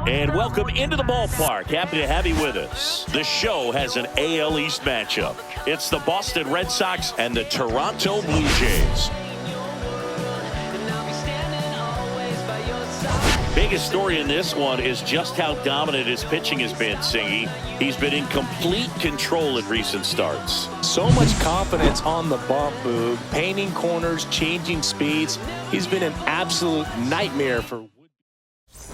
And welcome into the ballpark. Happy to have you with us. The show has an AL East matchup. It's the Boston Red Sox and the Toronto Blue Jays. Biggest story in this one is just how dominant his pitching has been, Singy. He's been in complete control in recent starts. So much confidence on the bump, Boog. Painting corners, changing speeds. He's been an absolute nightmare for...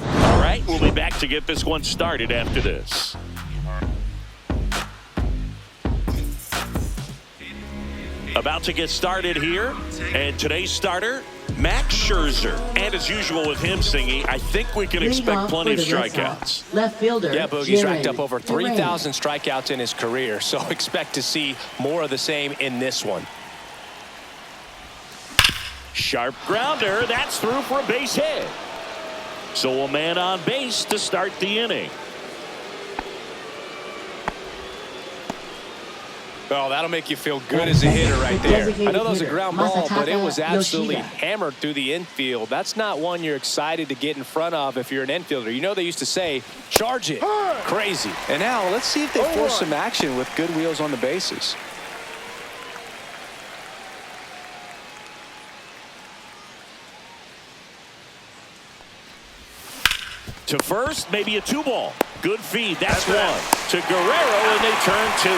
All right, we'll be back to get this one started after this. About to get started here, and today's starter, Max Scherzer. And as usual with him, Singy, I think we can expect plenty of strikeouts. Left fielder. Yeah, Boogie's racked up over 3,000 strikeouts in his career, so expect to see more of the same in this one. Sharp grounder, that's through for a base hit. So a man on base to start the inning. Oh, that'll make you feel good as a hitter right there. I know that was a ground ball, but it was absolutely hammered through the infield. That's not one you're excited to get in front of if you're an infielder. You know they used to say, charge it. Crazy. And now let's see if they force some action with good wheels on the bases. To first, maybe a 2-ball. Good feed, that's one. To Guerrero, and they turn 2.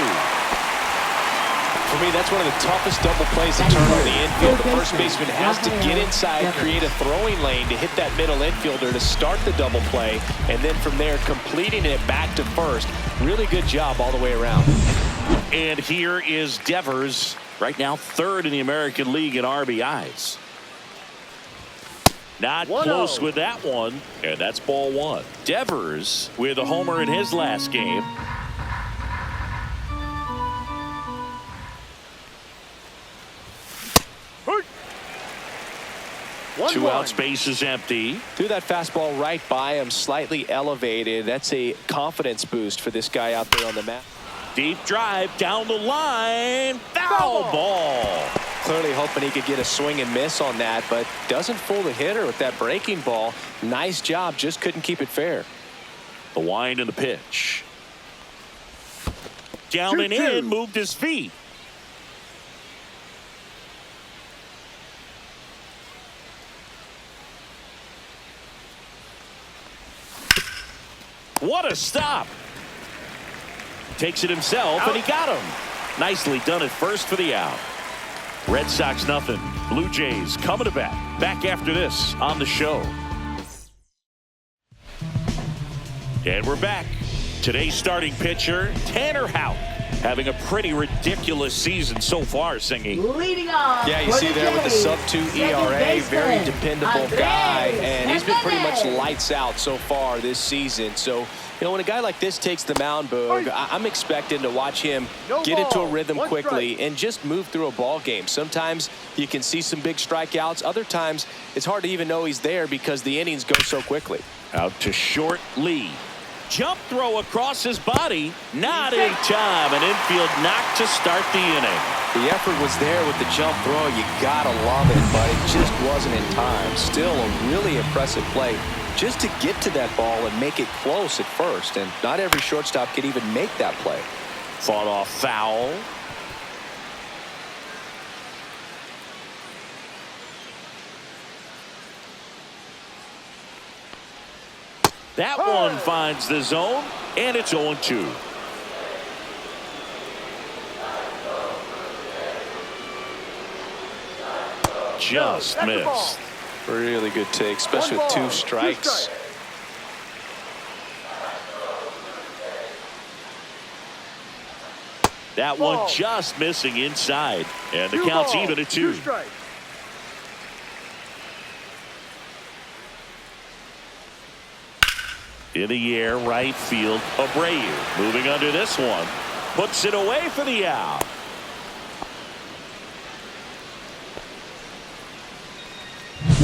For me, that's one of the toughest double plays to turn on the infield. The first baseman has to get inside, create a throwing lane to hit that middle infielder to start the double play, and then from there, completing it back to first. Really good job all the way around. And here is Devers, right now third in the American League in RBIs. Not close with that one, and that's ball one. Devers with a homer in his last game. Two outs, base is empty. Threw that fastball right by him, slightly elevated. That's a confidence boost for this guy out there on the mat. Deep drive down the line. Foul ball. Clearly hoping he could get a swing and miss on that, but doesn't fool the hitter with that breaking ball. Nice job, just couldn't keep it fair. The wind and the pitch. Down and in, moved his feet. What a stop. Takes it himself, and he got him. Nicely done at first for the out. Red Sox nothing. Blue Jays coming to bat. Back after this on the show. And we're back. Today's starting pitcher, Tanner Houck, having a pretty ridiculous season so far, Singy. Leading off. Yeah, you see there with the sub-2 ERA, very dependable guy, and he's been pretty much lights out so far this season. So, you know, when a guy like this takes the mound, Boog, I'm expecting to watch him get into a rhythm quickly and just move through a ball game. Sometimes you can see some big strikeouts. Other times it's hard to even know he's there because the innings go so quickly. Out to short, Lee. Jump throw across his body, not in time. An infield knock to start the inning. The effort was there with the jump throw. You gotta love it, but it just wasn't in time. Still a really impressive play just to get to that ball and make it close at first. And not every shortstop can even make that play. Fought off foul. That one finds the zone, and it's 0-2. Just missed. Really good take, especially with 2 strikes. That one just missing inside, and the count's even at 2. In the air, right field, Abreu moving under this one. Puts it away for the out.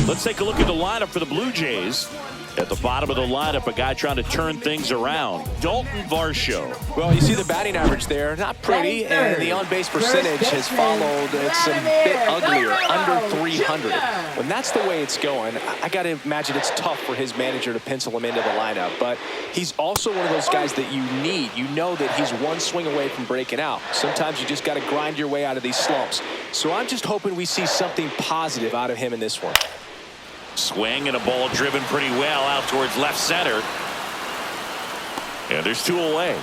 Let's take a look at the lineup for the Blue Jays. At the bottom of the lineup, a guy trying to turn things around, Dalton Varsho. Well, you see the batting average there. Not pretty, and the on-base percentage has followed. It's a bit uglier, under 300. When that's the way it's going, I got to imagine it's tough for his manager to pencil him into the lineup. But he's also one of those guys that you need. You know that he's one swing away from breaking out. Sometimes you just got to grind your way out of these slumps. So I'm just hoping we see something positive out of him in this one. Swing and a ball driven pretty well out towards left center. And there's 2 away.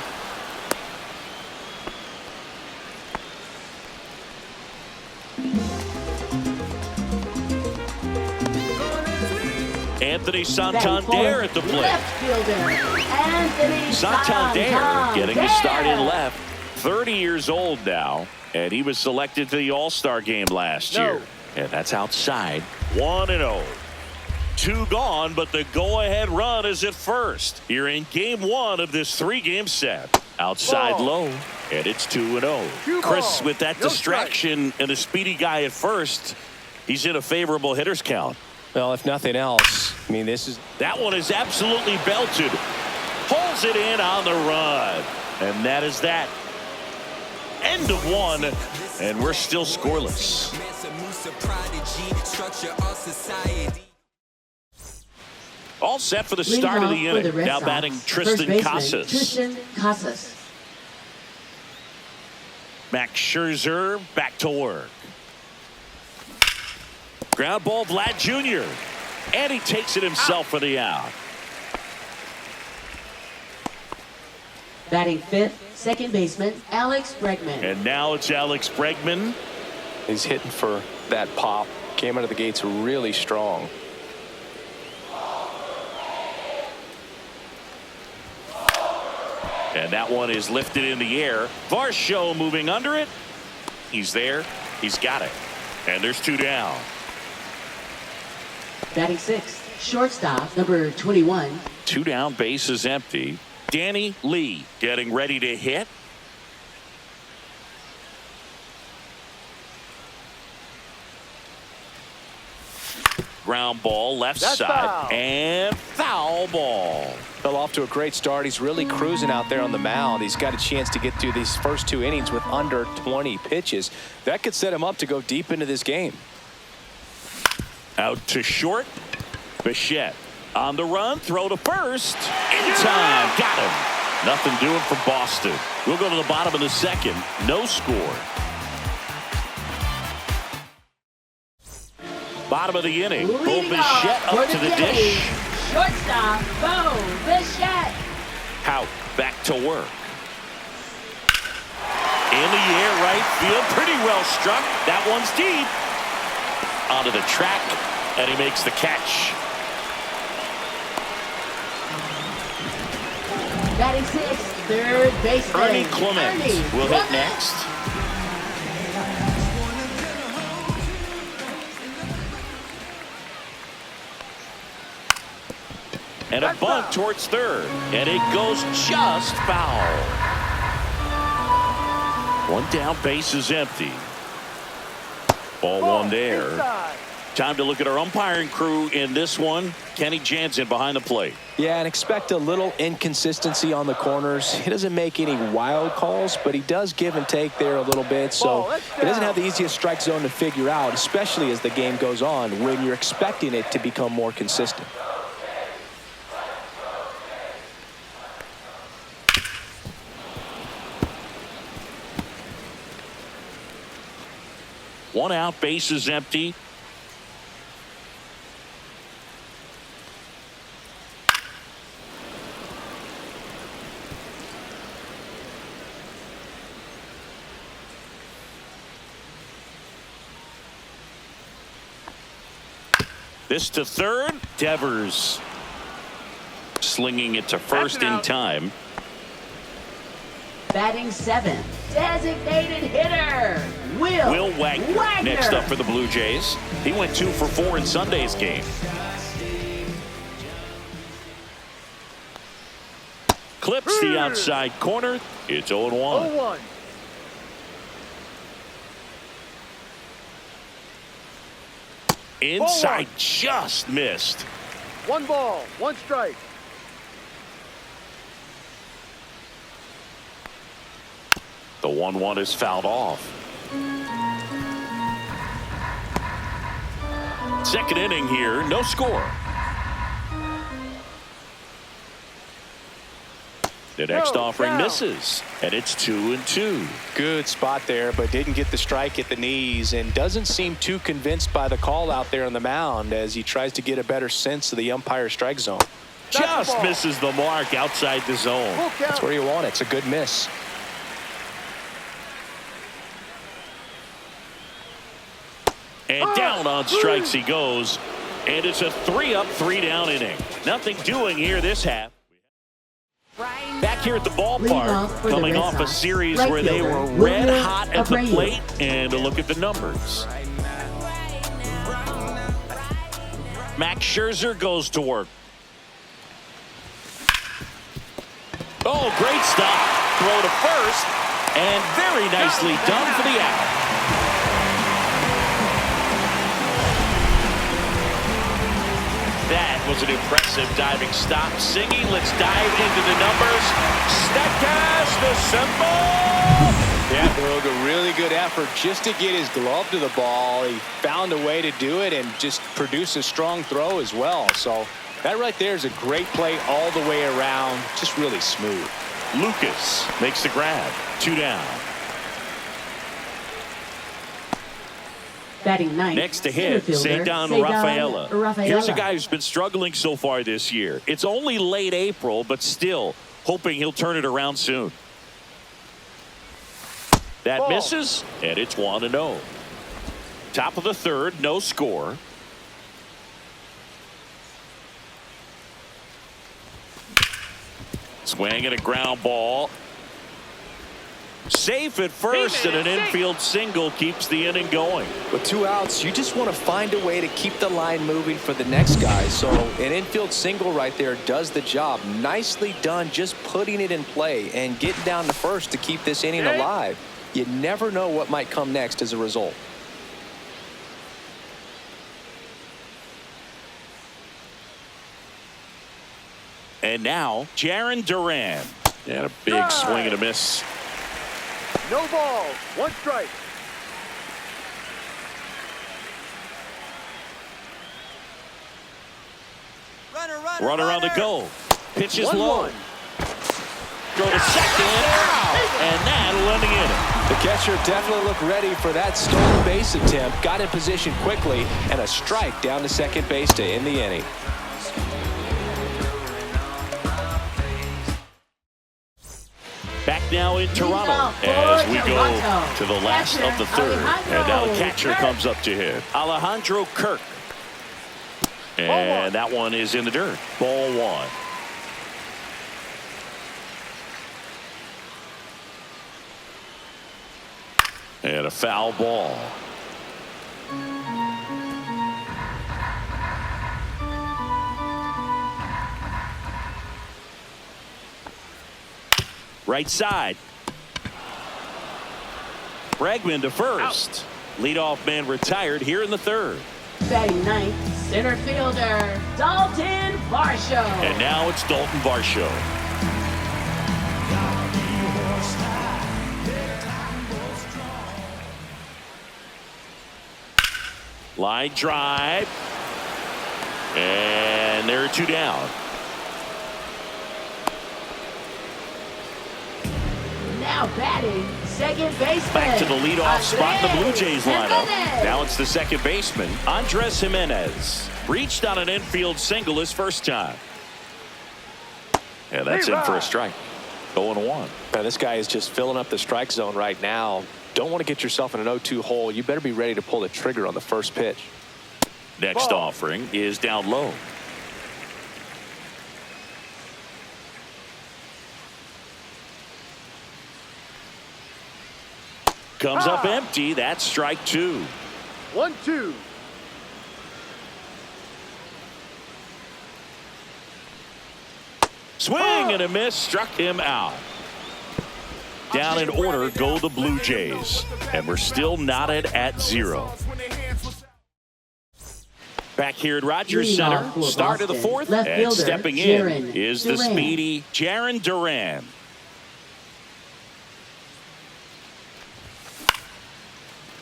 Anthony Santander at the plate. Left fielder, Anthony Santander getting the start in left. 30 years old now, and he was selected to the All-Star game last year. And that's outside. 1-0. 2 gone, but the go-ahead run is at first. Here in game 1 of this 3-game set. Outside low, and it's 2-0. Chris, with that distraction and a speedy guy at first, he's in a favorable hitter's count. Well, if nothing else, I mean, that one is absolutely belted. Pulls it in on the run. And that is that. End of 1, and we're still scoreless. All set for the start of the inning. Now batting Tristan Casas. Max Scherzer back to work. Ground ball, Vlad Jr. And he takes it himself for the out. Batting 5th, second baseman, Alex Bregman. And now it's Alex Bregman. He's hitting for that pop. Came out of the gates really strong. And that one is lifted in the air. Varsho moving under it. He's there. He's got it. And there's 2 down. Batting 6th, shortstop, number 21. 2 down, base is empty. Danny Lee getting ready to hit. Ground ball, left side, foul. And foul ball. Fell off to a great start. He's really cruising out there on the mound. He's got a chance to get through these first 2 innings with under 20 pitches. That could set him up to go deep into this game. Out to short. Bichette on the run. Throw to first. In time. Got him. Nothing doing for Boston. We'll go to the bottom of the 2nd. No score. Bottom of the inning. Bo Bichette up to the dish. Shortstop, Bo Bichette. Hout back to work. In the air, right field. Pretty well struck. That one's deep. Onto the track, and he makes the catch. Batting 6th, third baseman, Ernie Clement will hit next. And a bunt towards third. And it goes just foul. 1 down, base is empty. Ball 1 there. Time to look at our umpiring crew in this one. Kenny Jansen behind the plate. Yeah, and expect a little inconsistency on the corners. He doesn't make any wild calls, but he does give and take there a little bit. So he doesn't have the easiest strike zone to figure out, especially as the game goes on when you're expecting it to become more consistent. One out, base is empty. This to third. Devers slinging it to first in time. Batting 7th, designated hitter, Will Wagner. Next up for the Blue Jays. He went 2 for 4 in Sunday's game. Clips the outside corner. It's 0-1. 0-1. Inside, just missed. 1 ball, 1 strike. The 1-1 is fouled off. Second inning here, no score. The next offering misses, and it's 2-2. Good spot there, but didn't get the strike at the knees and doesn't seem too convinced by the call out there on the mound as he tries to get a better sense of the umpire strike zone. Just misses the mark outside the zone. That's where you want it. It's a good miss. And down on strikes he goes. And it's a 3-up, 3-down inning. Nothing doing here this half. Back here at the ballpark, coming off a series where they were red hot at the plate. And a look at the numbers. Max Scherzer goes to work. Oh, great stop. Throw to first. And very nicely done for the out. That was an impressive diving stop. Singy, let's dive into the numbers. Statcast, the symbol. Yeah, Boog, a really good effort just to get his glove to the ball. He found a way to do it and just produce a strong throw as well. So that right there is a great play all the way around. Just really smooth. Lucas makes the grab. 2 down. Batting ninth. Next to hit, Cedar Rafaela. Here's a guy who's been struggling so far this year. It's only late April, but still hoping he'll turn it around soon. That misses, and it's 1-0. Top of the third, no score. Swing and a ground ball. Safe at first, and an infield single keeps the inning going. With 2 outs, you just want to find a way to keep the line moving for the next guy. So an infield single right there does the job. Nicely done, just putting it in play and getting down to first to keep this inning alive. You never know what might come next as a result. And now, Jarren Duran. And a big swing and a miss. No ball, 1 strike. Runner on the go. Pitch is low. Throw to second. And that'll end the inning. The catcher definitely looked ready for that stolen base attempt. Got in position quickly, and a strike down to second base to end the inning. Back now in Toronto as we go to the last of the third. And now the catcher comes up to hit. Alejandro Kirk. And that one is in the dirt. Ball 1. And a foul ball. Right side. Bregman to first. Leadoff man retired here in the third. Batting ninth, center fielder, Dalton Varsho. And now it's Dalton Varsho. Line drive. And there are 2 down. Now batting, second baseman. Back to the leadoff spot in the Blue Jays lineup. Jimenez. Now it's the second baseman, Andres Jimenez. Reached on an infield single his first time. And that's in for a strike. 0-1. Now, this guy is just filling up the strike zone right now. Don't want to get yourself in an 0-2 hole. You better be ready to pull the trigger on the first pitch. Next offering is down low. Comes up empty. That's strike 2. 1-2. Swing and a miss. Struck him out. Down in order go the Blue Jays. And we're still knotted at 0. Back here at Rogers Leading Center, off for start of the Boston, fourth, left and fielder, stepping Jarren in is the Duran. speedy Jarren Duran.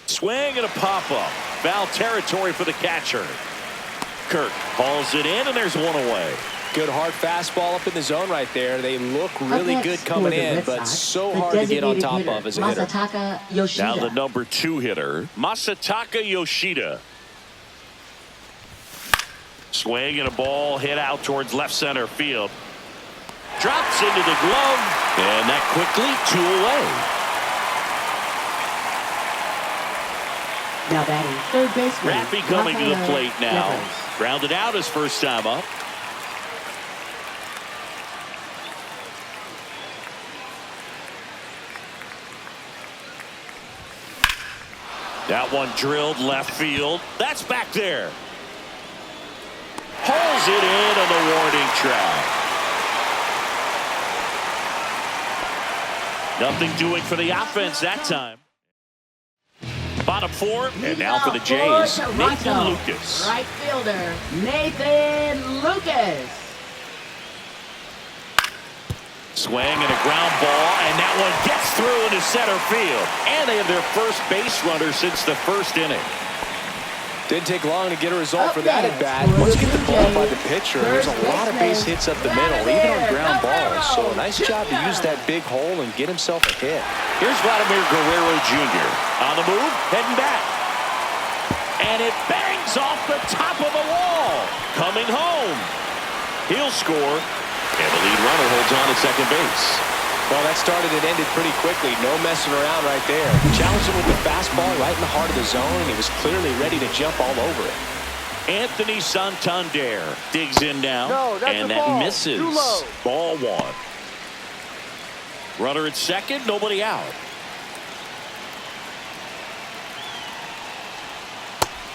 Swing and a pop-up. Foul territory for the catcher. Kirk hauls it in, and there's one away. Good hard fastball up in the zone right there. They look really Up good next coming for the in, Red but Sox, so the hard to get on designated top hitter, of as a hitter. Masataka Yoshida. Now the number 2 hitter, Masataka Yoshida. Swing and a ball hit out towards left center field. Drops into the glove, and that quickly 2 away. Now batting third baseman. Raffy coming to the Rafael plate now. Devers. Grounded out his first time up. That one drilled left field. That's back there. Pulls it in on the warning track. Nothing doing for the offense that time. Bottom 4, and now for the Jays, Nathan Lucas. Right fielder, Nathan Lucas. Swing and a ground ball, and that one gets through into center field. And they have their first base runner since the first inning. Didn't take long to get a result Up for that at next bat. for Once the you get the Blue ball by Jays, the pitcher, there's a lot of base hits up the middle, even on ground balls. So a nice job to use that big hole and get himself a hit. Here's Vladimir Guerrero Jr. on the move, heading back. And it bangs off the top of the wall. Coming home. He'll score. And the lead runner holds on at second base. Well, that started and ended pretty quickly. No messing around right there. Challenged him with the fastball right in the heart of the zone, and he was clearly ready to jump all over it. Anthony Santander digs in now. No, that's and a that ball. misses. Too low. Ball 1. Runner at second, nobody out.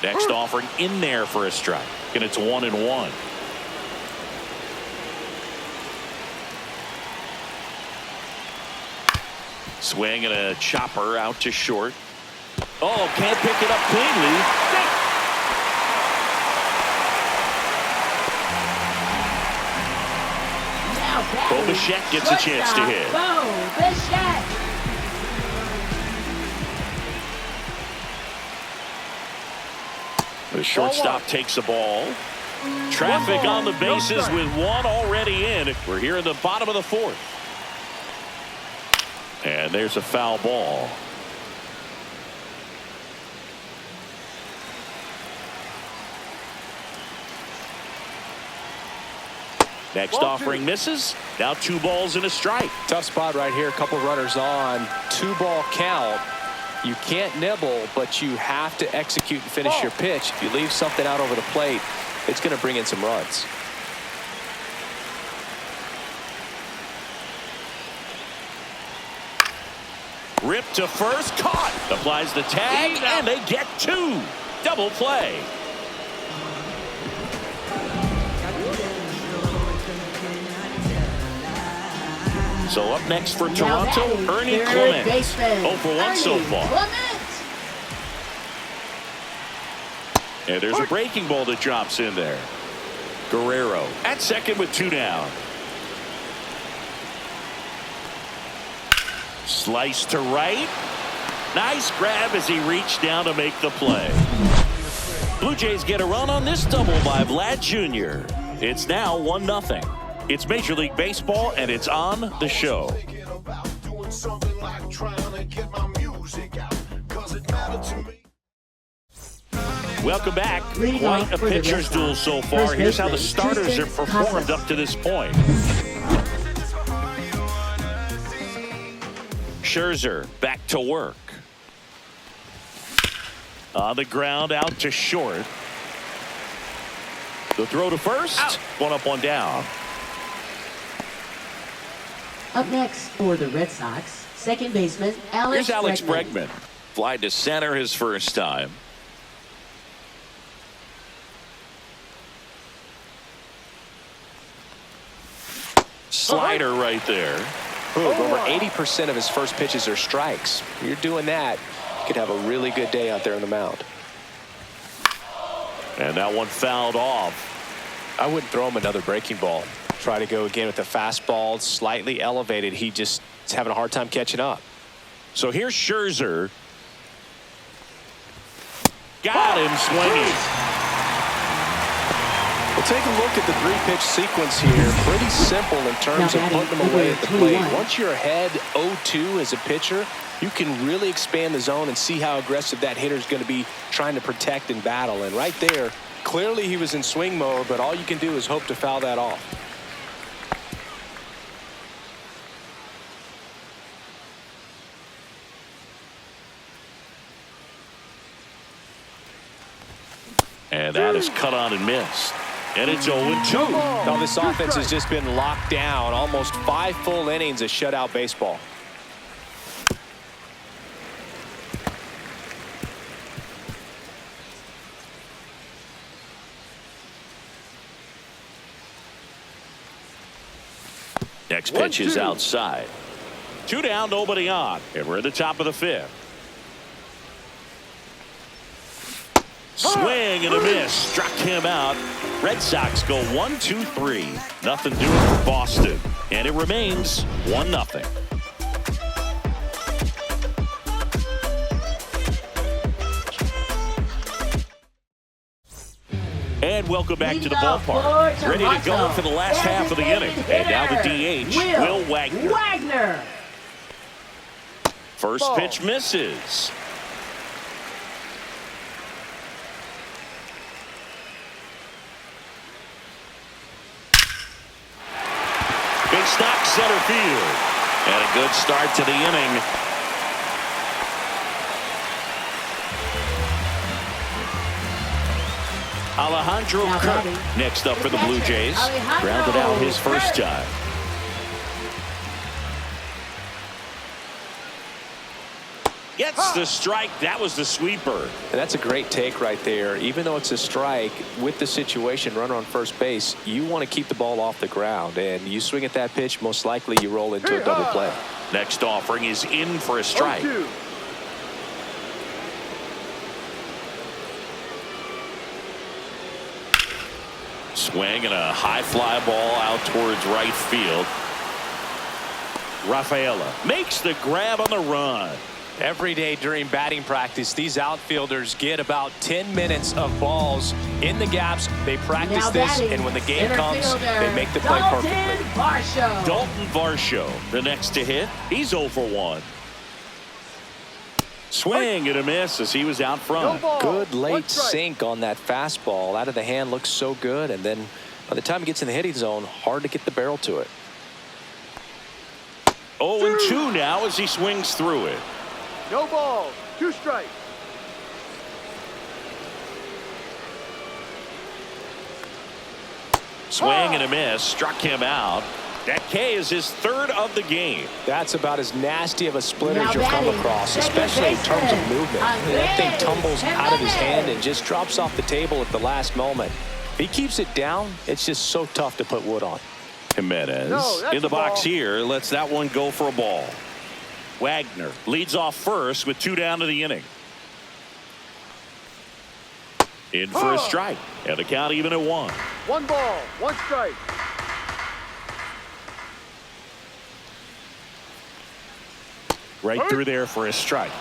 Next offering in there for a strike. And it's 1-1. Swing and a chopper out to short. Oh, can't pick it up cleanly. Now batting, Bo Bichette gets a chance to hit. Bo Bichette. The shortstop takes the ball. Traffic on the bases with one already in. We're here in the bottom of the 4th. And there's a foul ball. Next offering misses. Now 2 balls and a strike. Tough spot right here. A couple runners on. 2-ball count. You can't nibble, but you have to execute and finish your pitch. If you leave something out over the plate, it's going to bring in some runs. Ripped to first, caught. Applies the tag, and they get 2. Double play. So up next for Toronto, Ernie Clement. 0 for 1 so far. And there's a breaking ball that drops in there. Guerrero at second with 2 down. Slice to right. Nice grab as he reached down to make the play. Blue Jays get a run on this double by Vlad Jr. It's now 1-0. It's Major League Baseball, and it's on the show. Welcome back. Quite a pitcher's duel so far. Here's how the starters have performed up to this point. Scherzer back to work. On the ground, out to short. The throw to first. Out. 1 up, 1 down. Up next for the Red Sox, second baseman Alex Here's Alex Bregman. Bregman. Fly to center his first time. Slider right there. Over 80% of his first pitches are strikes. You're doing that, you could have a really good day out there on the mound. And that one fouled off. I wouldn't throw him another breaking ball. Try to go again with the fastball, slightly elevated. He just is having a hard time catching up. So here's Scherzer. Got him swinging. We'll take a look at the three-pitch sequence here. Pretty simple in terms of putting them away at the plate. Once you're ahead 0-2 as a pitcher, you can really expand the zone and see how aggressive that hitter is going to be trying to protect and battle. And right there, clearly he was in swing mode, but all you can do is hope to foul that off. And that is cut on and missed. And it's 0-2. Now this offense has just been locked down. Almost 5 full innings of shutout baseball. Next pitch is outside. 2 down, nobody on. And we're at the top of the 5th. Swing and a miss. Struck him out. Red Sox go 1-2-3. Nothing doing for Boston. And it remains 1-0. And welcome back to the ballpark. Ready to go for the last half of the inning. And now the DH, Will Wagner. First pitch misses. Base knock center field. And a good start to the inning. Alejandro Kirk next up for the Blue Jays. Grounded out his first time. Gets the strike. That was the sweeper. And that's a great take right there. Even though it's a strike, with the situation, runner on first base, you want to keep the ball off the ground. And you swing at that pitch, most likely you roll into a double play. Next offering is in for a strike. 0-2. Swing and a high fly ball out towards right field. Rafaela makes the grab on the run. Every day during batting practice, these outfielders get about 10 minutes of balls in the gaps. They practice this, and when the game comes, they make the play perfectly. Dalton Varsho, the next to hit. He's 0 for 1. Swing and a miss as he was out front. Good late sink on that fastball. Out of the hand, looks so good, and then by the time he gets in the hitting zone, hard to get the barrel to it. 0-2 now as he swings through it. No balls. 2 strikes. Swing and a miss. Struck him out. That K is his 3rd of the game. That's about as nasty of a splitter as you'll come across, especially in terms of movement. That thing tumbles out of his hand and just drops off the table at the last moment. If he keeps it down, it's just so tough to put wood on. Jimenez in the box here. Lets that one go for a ball. Wagner leads off first with 2 down to the inning. In for a strike. And the count even at 1. 1 ball, 1 strike. Right through there for a strike.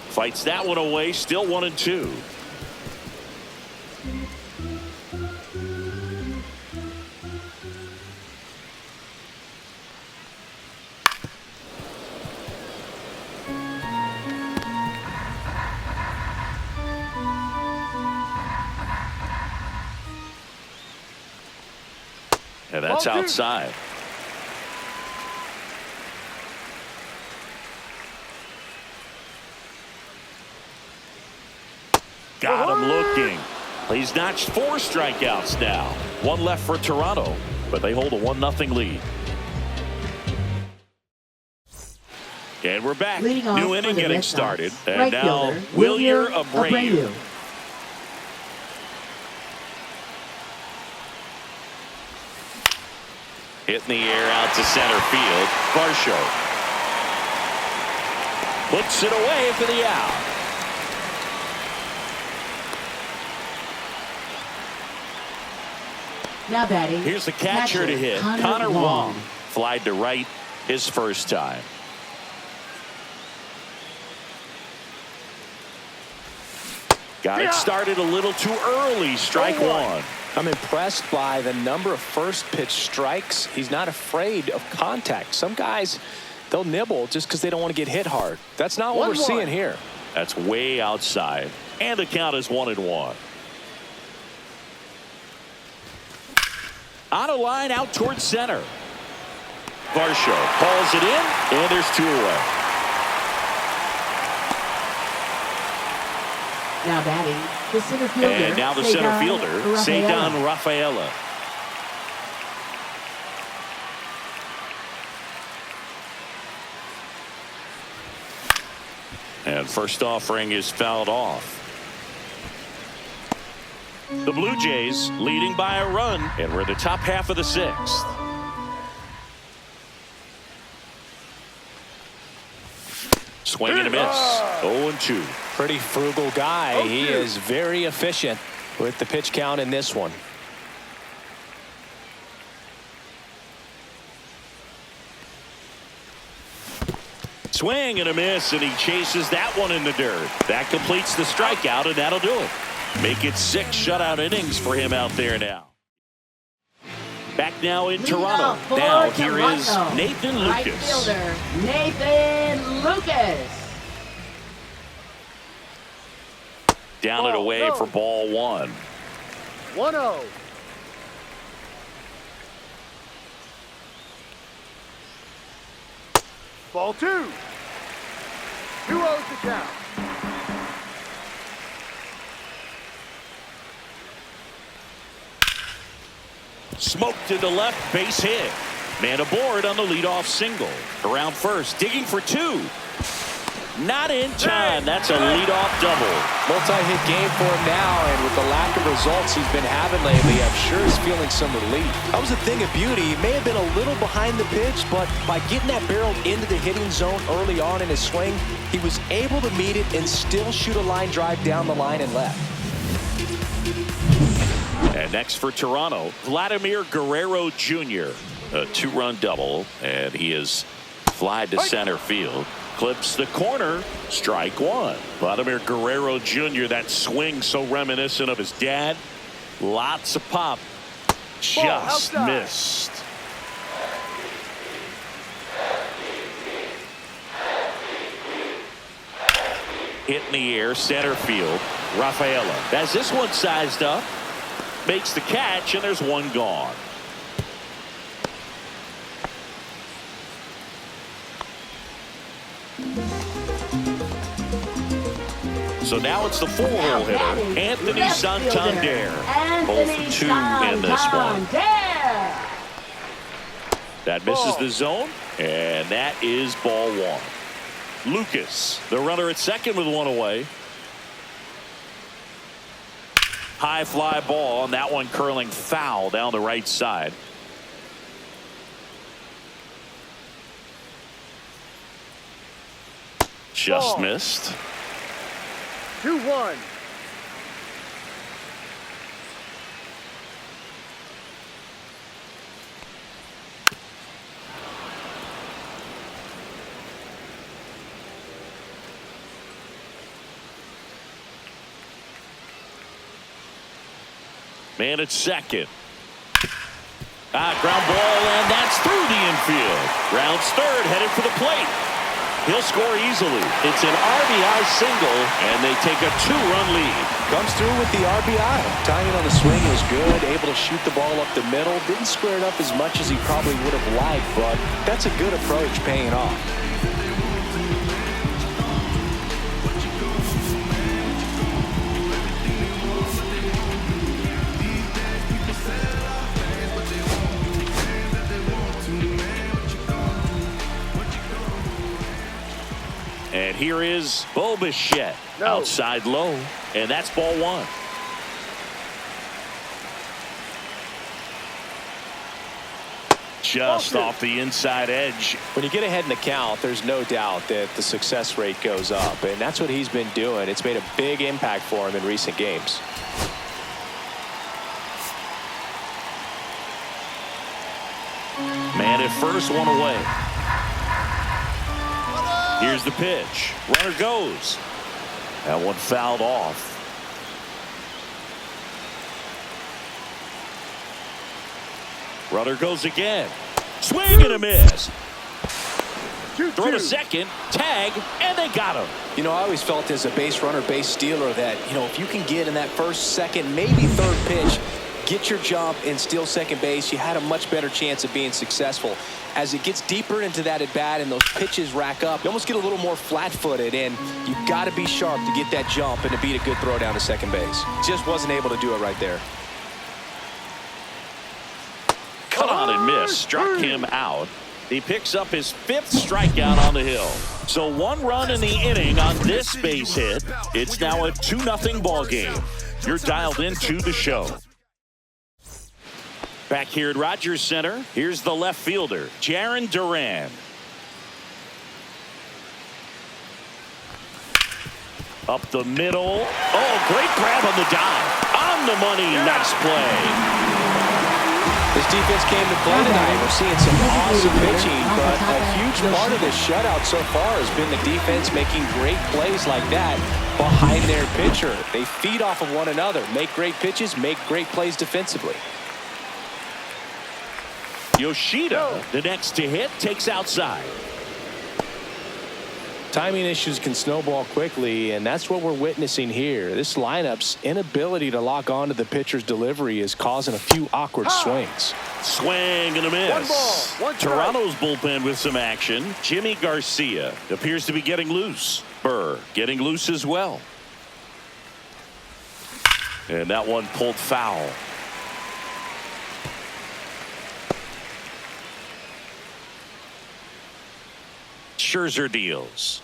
Fights that one away. Still 1-2. And that's outside. Got him looking. He's notched 4 strikeouts now. 1 left for Toronto, but they hold a 1-0 lead. And we're back. New inning getting started. And now Wilyer Abreu. Hit in the air out to center field. Varsho puts it away for the out. Now batting. Here's the catcher to hit. Connor Wong. Flied to right his first time. Got it started a little too early. Strike one. I'm impressed by the number of first pitch strikes. He's not afraid of contact. Some guys, they'll nibble just because they don't want to get hit hard. That's not what we're seeing here. That's way outside. And the count is 1-1. On a line out towards center. Varsho calls it in, and there's 2 away. Now batting, the center fielder. And now the center fielder, Ceddanne Rafaela. And first offering is fouled off. The Blue Jays leading by a run, and we're in the top half of the 6th. Swing and a miss. 0-2. Pretty frugal guy. He is very efficient with the pitch count in this one. Swing and a miss, and he chases that one in the dirt. That completes the strikeout, and that'll do it. Make it 6 shutout innings for him out there now. Back now in Toronto. Now here is Nathan Lucas. Right fielder, Nathan Lucas. Down and away for ball 1. 1-0. Ball 2. 2-0 to count. Smoked to the left, base hit. Man aboard on the leadoff single. Around first, digging for 2. Not in time. That's a leadoff double. Multi-hit game for him now, and with the lack of results he's been having lately, I'm sure he's feeling some relief. That was a thing of beauty. He may have been a little behind the pitch, but by getting that barrel into the hitting zone early on in his swing, he was able to meet it and still shoot a line drive down the line and left. And next for Toronto, Vladimir Guerrero Jr. A 2-run double, and he is flied to center field. Clips the corner. Strike 1. Vladimir Guerrero Jr. That swing so reminiscent of his dad. Lots of pop. Just missed. Hit in the air, center field. Rafaela has this one sized up. Makes the catch, and there's 1 gone. So now it's the 4-hole hitter, Anthony Santander. 0 for 2 in this one. That misses the zone, and that is ball 1. Lucas, the runner at second with 1 away. High fly ball, and that one curling foul down the right side. Just missed. 2-1. Man at second. Ground ball, and that's through the infield. Rounds third, headed for the plate. He'll score easily. It's an RBI single, and they take a 2-run lead. Comes through with the RBI. Timing on the swing was good. Able to shoot the ball up the middle. Didn't square it up as much as he probably would have liked, but that's a good approach, paying off. And here is Bo Bichette. Outside low, and that's ball 1. just off the inside edge. When you get ahead in the count, there's no doubt that the success rate goes up, and that's what he's been doing. It's made a big impact for him in recent games. Man at first, one away. Here's the pitch. Runner goes. That one fouled off. Runner goes again. Swing and a miss. Throw to second, tag, and they got him. You know, I always felt as a base runner, base stealer that, you know, if you can get in that first, second, maybe third pitch, get your jump and steal second base, you had a much better chance of being successful. As it gets deeper into that at bat and those pitches rack up, you almost get a little more flat-footed, and you've got to be sharp to get that jump and to beat a good throw down to second base. Just wasn't able to do it right there. Cut on and miss. Struck him out. He picks up his 5th strikeout on the hill. So 1 run in the inning on this base hit. It's now a 2-0 ball game. You're dialed into the show. Back here at Rogers Center, here's the left fielder, Jarren Duran. Up the middle. Oh, great grab on the dive. On the money. Nice play. This defense came to play tonight. We're seeing some awesome pitching, but a huge part of this shutout so far has been the defense making great plays like that behind their pitcher. They feed off of one another, make great pitches, make great plays defensively. Yoshida, the next to hit, takes outside. Timing issues can snowball quickly, and that's what we're witnessing here. This lineup's inability to lock onto the pitcher's delivery is causing a few awkward swings. Swing and a miss. 1 ball, 1 strike. Toronto's bullpen with some action. Jimmy Garcia appears to be getting loose. Burr getting loose as well. And that one pulled foul. Scherzer deals.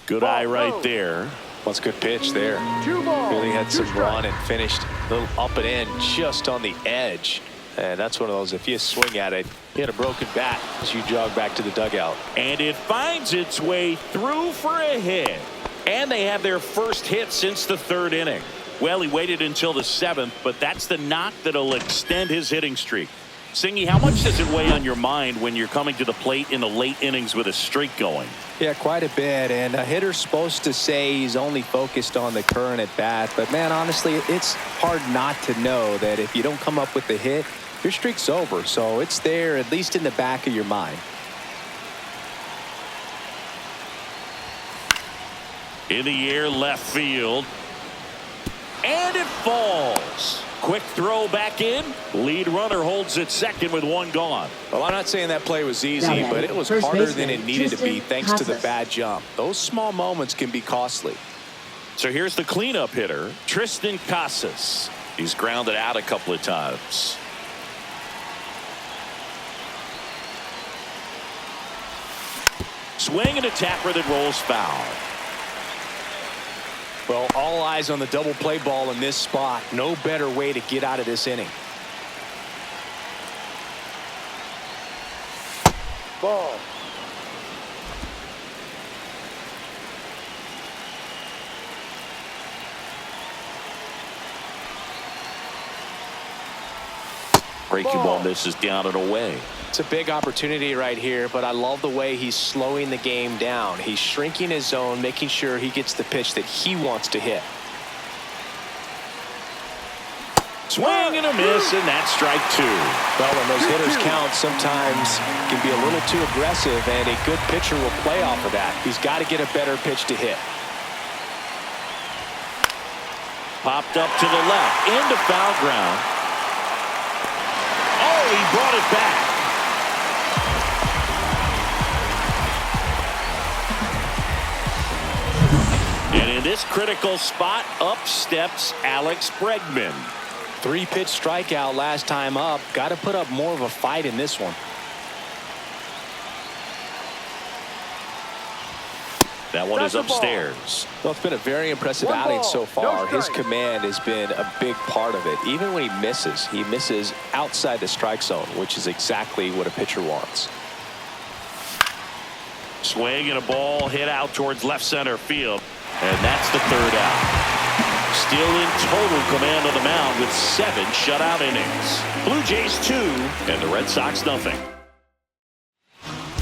Good eye right there. That's a good pitch there. 2 balls, Really had 2 some strikes. run and finished a little up and in just on the edge. And that's one of those, if you swing at it, you had a broken bat as you jog back to the dugout. And it finds its way through for a hit. And they have their first hit since the 3rd inning. Well, he waited until the 7th, but that's the knock that'll extend his hitting streak. Singy, how much does it weigh on your mind when you're coming to the plate in the late innings with a streak going? Yeah, quite a bit. And a hitter's supposed to say he's only focused on the current at bat. But, man, honestly, it's hard not to know that if you don't come up with the hit, your streak's over. So it's there, at least in the back of your mind. In the air, left field. And it falls. Quick throw back in. Lead runner holds at second with 1 gone. Well, I'm not saying that play was easy, but it was harder than it needed to be thanks to the bad jump. Those small moments can be costly. So here's the cleanup hitter, Tristan Casas. He's grounded out a couple of times. Swing and a tapper that rolls foul. Well, all eyes on the double play ball in this spot. No better way to get out of this inning. Ball. Breaking ball misses down and away. It's a big opportunity right here, but I love the way he's slowing the game down. He's shrinking his zone, making sure he gets the pitch that he wants to hit. Swing and a miss, and that's strike 2. Well, when those hitters count, sometimes can be a little too aggressive, and a good pitcher will play off of that. He's got to get a better pitch to hit. Popped up to the left, into foul ground. Oh, he brought it back. And in this critical spot, up steps Alex Bregman. 3-pitch strikeout last time up. Got to put up more of a fight in this one. That one is That's the ball. upstairs. Well, it's been a very impressive One outing ball, so no far. His strike. command has been a big part of it. Even when he misses outside the strike zone, which is exactly what a pitcher wants. Swing and a ball hit out towards left center field. And that's the third out. Still in total command of the mound with 7 shutout innings. Blue Jays 2 and the Red Sox nothing.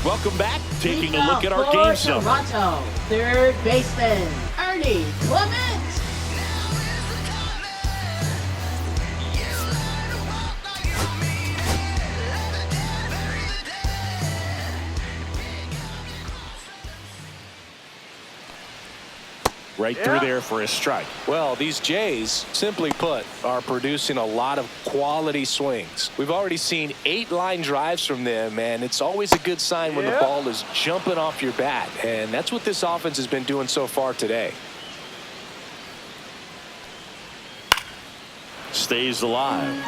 Welcome back. Taking a look at our game summary. Toronto, third baseman, Ernie Clement. Right through there for a strike. Well, these Jays, simply put, are producing a lot of quality swings. We've already seen 8 line drives from them, and it's always a good sign when the ball is jumping off your bat. And that's what this offense has been doing so far today. Stays alive.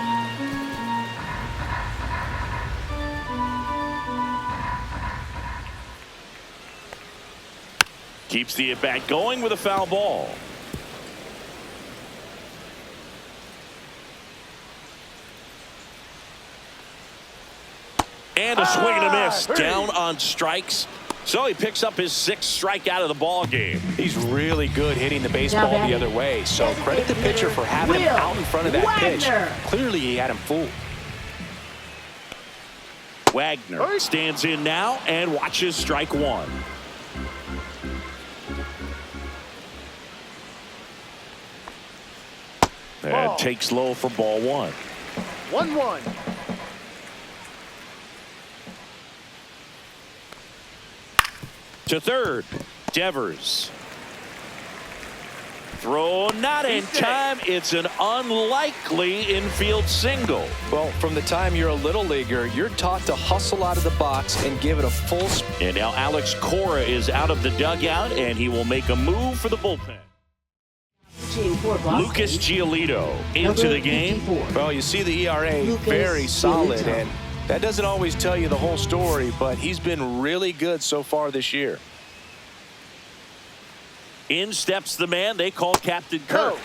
Keeps the at-bat going with a foul ball. And a swing and a miss. Down on strikes. So he picks up his 6th strikeout of the ball game. He's really good hitting the baseball the other way. So credit the pitcher for having him out in front of that pitch. Clearly he had him fooled. Wagner stands in now and watches strike 1. And takes low for ball 1. 1-1. To third, Devers. Throw not in time. It's an unlikely infield single. Well, from the time you're a little leaguer, you're taught to hustle out of the box and give it a full sprint. And now Alex Cora is out of the dugout, and he will make a move for the bullpen. Lucas Giolito into the game. Well, you see the ERA very solid, and that doesn't always tell you the whole story, but he's been really good so far this year. In steps the man they call Captain Kirk.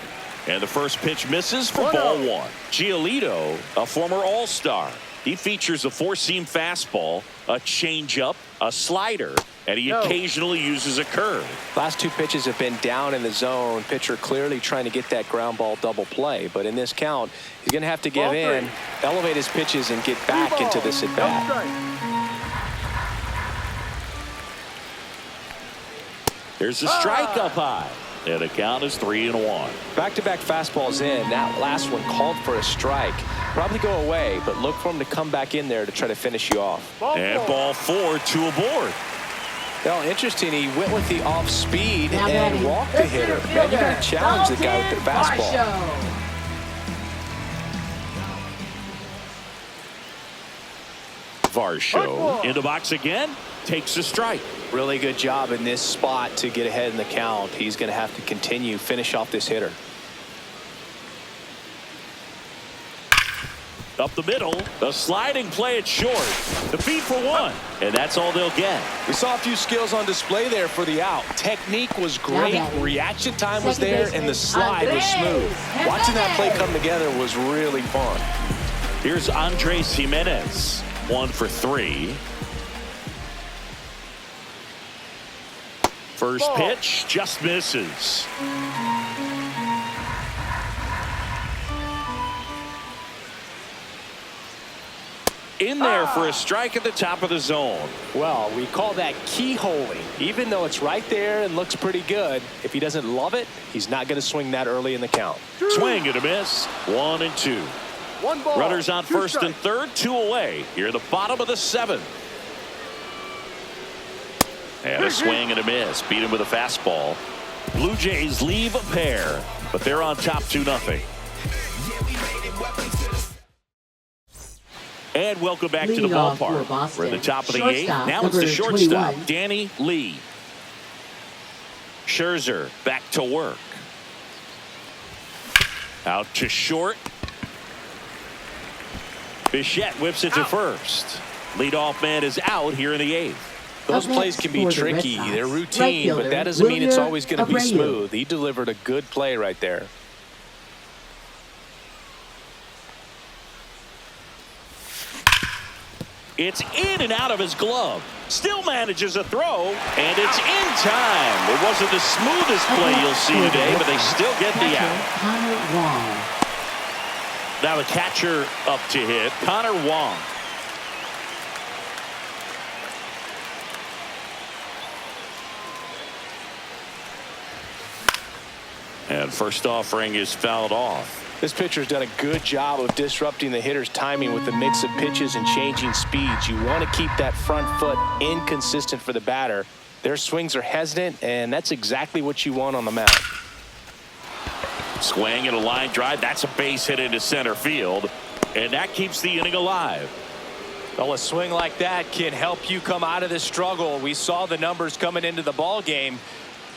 And the first pitch misses for ball 1. Giolito, a former All-Star. He features a four-seam fastball, a changeup, a slider, and he occasionally uses a curve. Last 2 pitches have been down in the zone. Pitcher clearly trying to get that ground ball double play. But in this count, he's going to have to give in, elevate his pitches, and get back into this at-bat. There's a strike up high. And the count is 3-1. Back-to-back fastballs in. That last one called for a strike. Probably go away, but look for him to come back in there to try to finish you off. And ball 4, 2 aboard. Well, interesting. He went with the off speed and walked the hitter. Man, you got to challenge the guy with the fastball. Varsho in the box again. Takes a strike. Really good job in this spot to get ahead in the count. He's going to have to continue, finish off this hitter. Up the middle, a sliding play at short. The feed for 1, and that's all they'll get. We saw a few skills on display there for the out. Technique was great, reaction time was there, and the slide was smooth. Watching that play come together was really fun. Here's Andres Jimenez, 1 for 3. First pitch just misses. In there for a strike at the top of the zone. Well, we call that keyholing. Even though it's right there and looks pretty good, if he doesn't love it, he's not going to swing that early in the count. Swing and a miss. 1-2. 1 ball. Runners on first and third, 2 away. Here in the bottom of the 7th. And a swing and a miss. Beat him with a fastball. Blue Jays leave a pair, but they're on top 2-0. And welcome back to the ballpark. We're at the top of the 8th. Now it's the shortstop, Danny Lee. Scherzer back to work. Out to short. Bichette whips it to first. Leadoff man is out here in the 8th. Those Up plays next can be for the Red tricky. Sox, They're right routine, but fielder, that doesn't mean it's Wilmer always going to be Abreu. smooth. He delivered a good play right there. It's in and out of his glove. Still manages a throw, and it's in time. It wasn't the smoothest play you'll see today, but they still get the out. Connor Wong. Now the catcher up to hit, Connor Wong. And first offering is fouled off. This pitcher's done a good job of disrupting the hitter's timing with the mix of pitches and changing speeds. You want to keep that front foot inconsistent for the batter. Their swings are hesitant, and that's exactly what you want on the mound. Swing and a line drive. That's a base hit into center field, and that keeps the inning alive. Well, a swing like that can help you come out of this struggle. We saw the numbers coming into the ball game,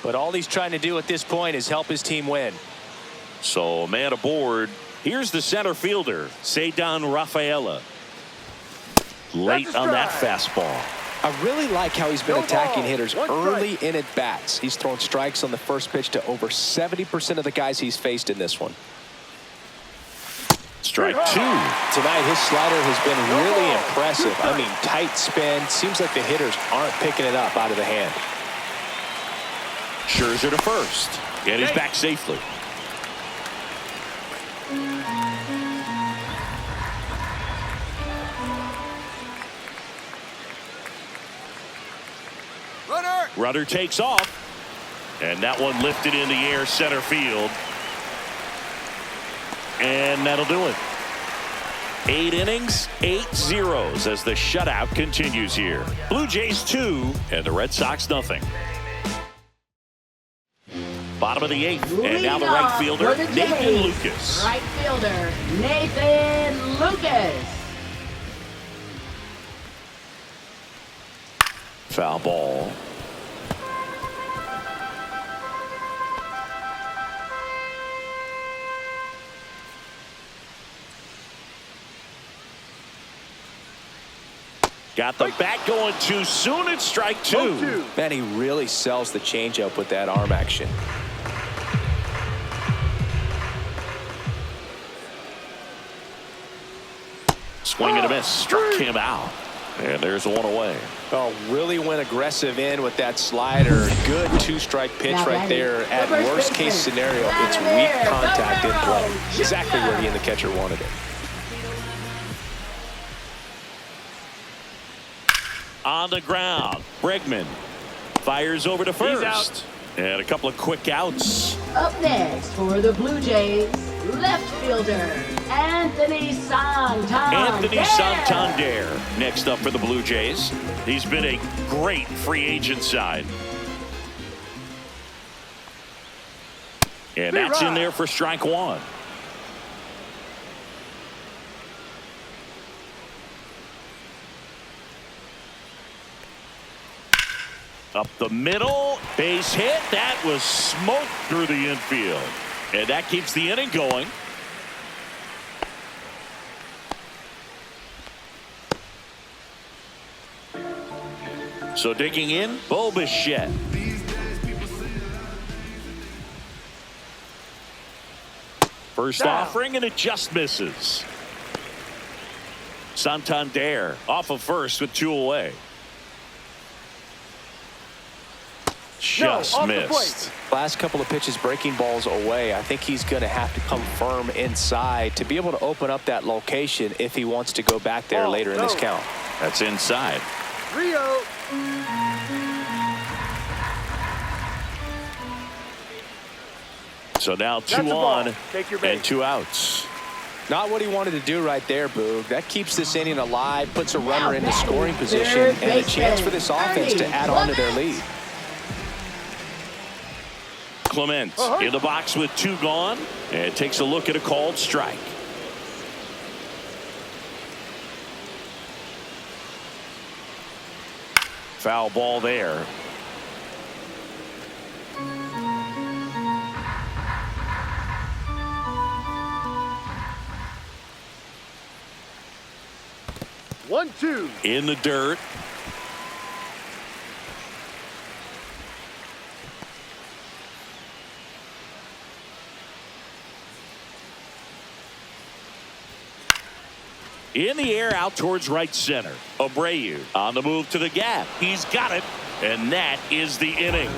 but all he's trying to do at this point is help his team win. So, man aboard. Here's the center fielder, Ceddanne Rafaela. Late on that fastball. I really like how he's been attacking hitters One early in at bats. He's thrown strikes on the first pitch to over 70% of the guys he's faced in this one. Strike two. Tonight, his slider has been really impressive. I mean, tight spin. Seems like the hitters aren't picking it up out of the hand. Scherzer to first, and he's back safely. Runner takes off, and that one lifted in the air center field, and that'll do it. 8 innings, 8 zeros as the shutout continues here. Blue Jays 2 and the Red Sox nothing. Bottom of the 8th, and now the right fielder, Nathan Lucas. Right fielder, Nathan Lucas. Foul ball. Got the bat going too soon. It's strike two. Man, he really sells the changeup with that arm action. Swing and a miss. Struck him out. And there's one away. Oh, really went aggressive in with that slider. Good two-strike pitch right there. At worst case scenario, it's weak contact in play. Exactly where he and the catcher wanted it. On the ground, Bregman fires over to first. And a couple of quick outs. Up next for the Blue Jays, left fielder, Anthony Santander. Next up for the Blue Jays. He's been a great free agent side. And that's in there for strike one. Up the middle, base hit. That was smoked through the infield. And that keeps the inning going. So digging in, Bo Bichette. First offering, and it just misses. Santander off of first with 2 away. Just missed. Last couple of pitches breaking balls away. I think he's going to have to come firm inside to be able to open up that location if he wants to go back there later in this count. That's inside. Rio. So now 2 on Take your and base. 2 outs. Not what he wanted to do right there, Boog. That keeps this inning alive, puts a runner into scoring position, and a chance for this offense to add on to their lead. Clement in the box with 2 gone, and takes a look at a called strike. Foul ball there. One, two. In the dirt. In the air out towards right center. Abreu on the move to the gap. He's got it. And that is the inning.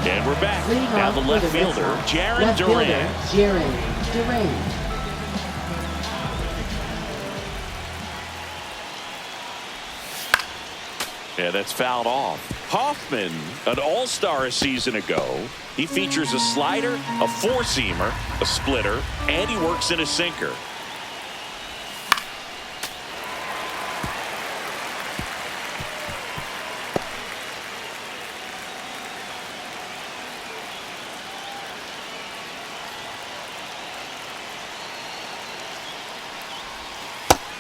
And we're back. Now the left fielder, Jarren Duran. Jarren Duran. Yeah, that's fouled off. Hoffman, an all-star a season ago. He features a slider, a four-seamer, a splitter, and he works in a sinker.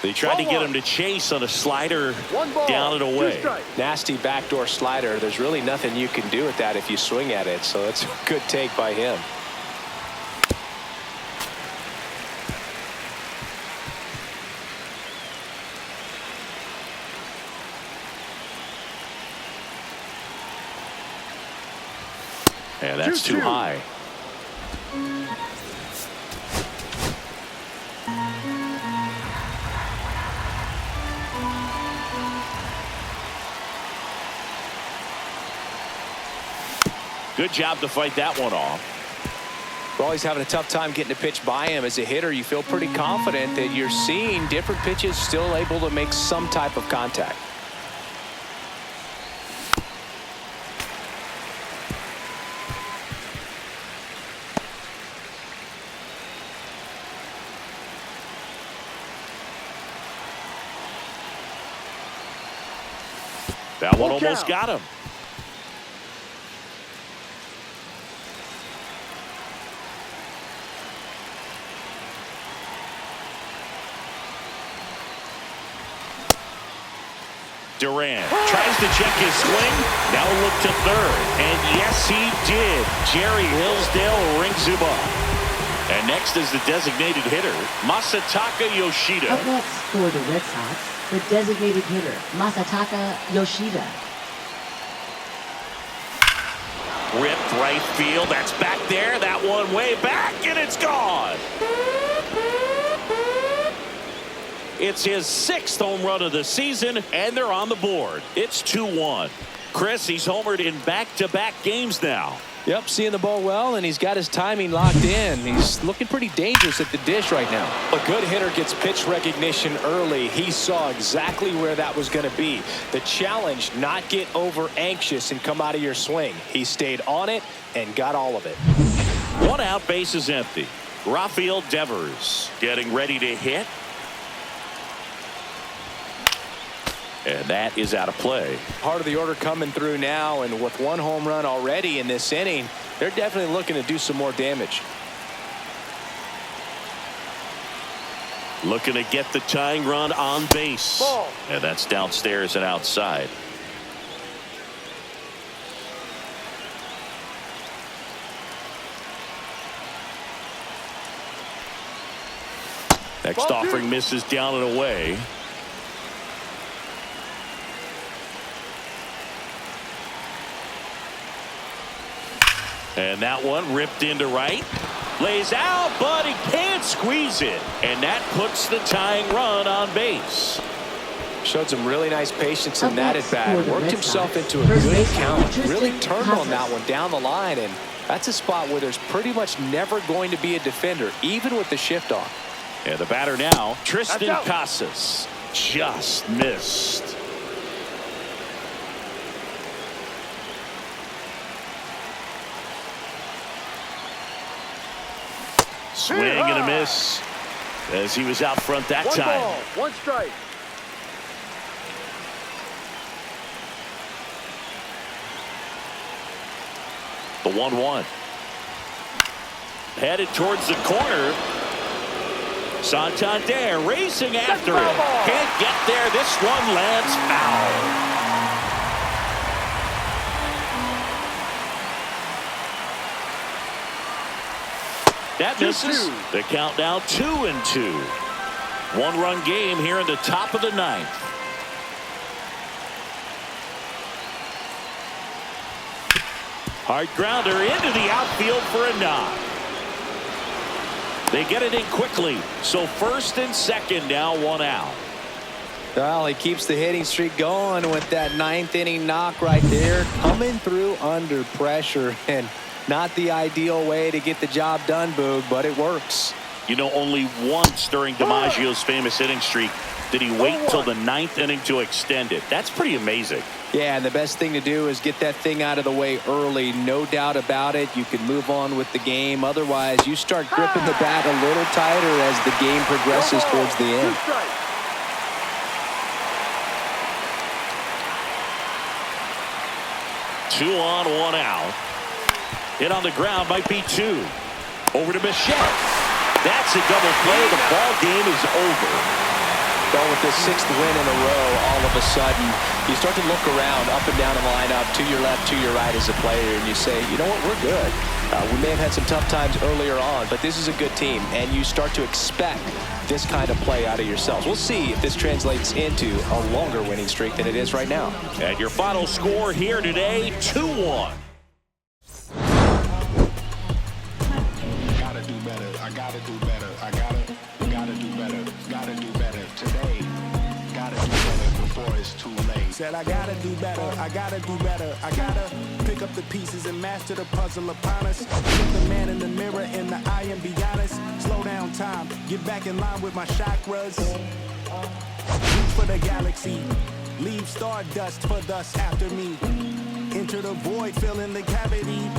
They tried to get him to chase on a slider down and away. Nasty backdoor slider. There's really nothing you can do with that if you swing at it. So that's a good take by him. And that's too high. Good job to fight that one off. Well, he's having a tough time getting a pitch by him. As a hitter, you feel pretty confident that you're seeing different pitches still able to make some type of contact. That one almost got him. Duran tries to check his swing. Now look to third. And yes, he did. Jerry Hillsdale rings him up. And next is the designated hitter, Masataka Yoshida. Up next for the Red Sox, the designated hitter, Masataka Yoshida. Ripped right field. That's back there. That one way back, and it's gone. It's his 6th home run of the season, and they're on the board. It's 2-1. Chris, he's homered in back-to-back games now. Yep, seeing the ball well, and he's got his timing locked in. He's looking pretty dangerous at the dish right now. A good hitter gets pitch recognition early. He saw exactly where that was going to be. The challenge, not get over anxious and come out of your swing. He stayed on it and got all of it. 1 out, base is empty. Rafael Devers getting ready to hit. And that is out of play. Part of the order coming through now, and with 1 home run already in this inning, they're definitely looking to do some more damage. Looking to get the tying run on base. Ball. And that's downstairs and outside. Next offering misses down and away. And that one ripped into right. Lays out, but he can't squeeze it. And that puts the tying run on base. Showed some really nice patience in Up that next at bat. for the Worked Red himself Sox, into a first good baseman, count. Really Tristan turned on Casas. that one down the line. And that's a spot where there's pretty much never going to be a defender, even with the shift on. And the batter now, Tristan That's out. Casas. Just missed. Swing and a miss as he was out front that 1 time. ball, 1 strike. The 1-1. Headed towards the corner. Santander racing after it. Can't get there. This one lands foul. That misses. 2-2. The count now 2-2. One-run game here in the top of the ninth. Hard grounder into the outfield for a knock. They get it in quickly. So first and second now, one out. Well, he keeps the hitting streak going with that ninth inning knock right there. Coming through under pressure, and not the ideal way to get the job done, Boog, but it works. You know, only once during DiMaggio's famous hitting streak did he wait till the ninth inning to extend it. That's pretty amazing. Yeah, and the best thing to do is get that thing out of the way early. No doubt about it. You can move on with the game. Otherwise, you start gripping the bat a little tighter as the game progresses towards the end. 2 on, 1 out. Hit on the ground, might be 2. Over to Bichette. That's a double play. The ball game is over. Well, with this 6th win in a row, all of a sudden, you start to look around up and down the lineup, to your left, to your right as a player, and you say, you know what, we're good. We may have had some tough times earlier on, but this is a good team, and you start to expect this kind of play out of yourselves. We'll see if this translates into a longer winning streak than it is right now. And your final score here today, 2-1. Gotta do better. I gotta do better. I gotta do better. Gotta do better today. Gotta do better before it's too late. Said I gotta do better. I gotta do better. I gotta pick up the pieces and master the puzzle upon us. Look the man in the mirror in the eye and be honest. Slow down time. Get back in line with my chakras. Reach for the galaxy. Leave stardust for thus after me. Enter the void, fill in the cavity.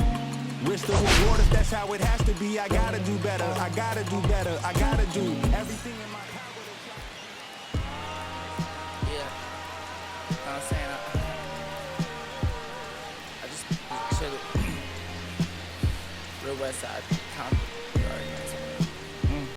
Wish the reward if that's how it has to be. I gotta do better. I gotta do better. I gotta do everything in my power to... Yeah. You know what I'm saying? I just chillin'. Real West Side.